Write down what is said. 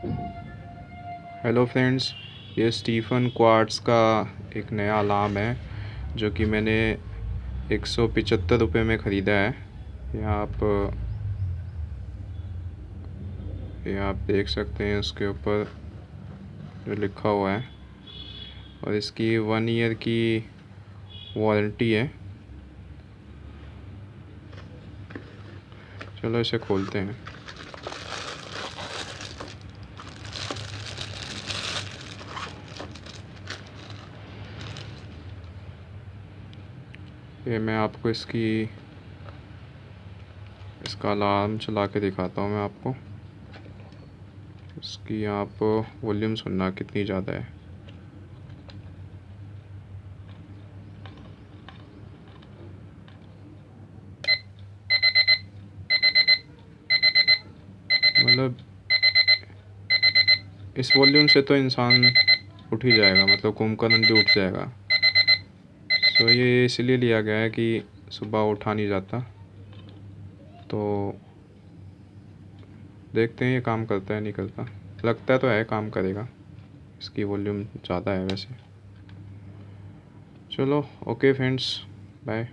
Hello friends, ये Stephen quartz का एक नया अलार्म है जो कि मैंने 175 रुपये में ख़रीदा है। ये आप देख सकते हैं उसके ऊपर जो लिखा हुआ है, और इसकी 1 ईयर की वारंटी है। चलो इसे खोलते हैं। ये मैं आपको इसका अलार्म चला के दिखाता हूँ मैं आपको। इसकी आप वॉल्यूम सुनना कितनी ज़्यादा है। मतलब इस वॉल्यूम से तो इंसान उठ ही जाएगा, मतलब कुंभकर्ण भी उठ जाएगा। तो ये इसलिए लिया गया है कि सुबह उठा नहीं जाता। तो देखते हैं ये काम करता है नहीं करता। लगता तो है काम करेगा, इसकी वॉल्यूम ज़्यादा है वैसे। चलो ओके फ्रेंड्स, बाय।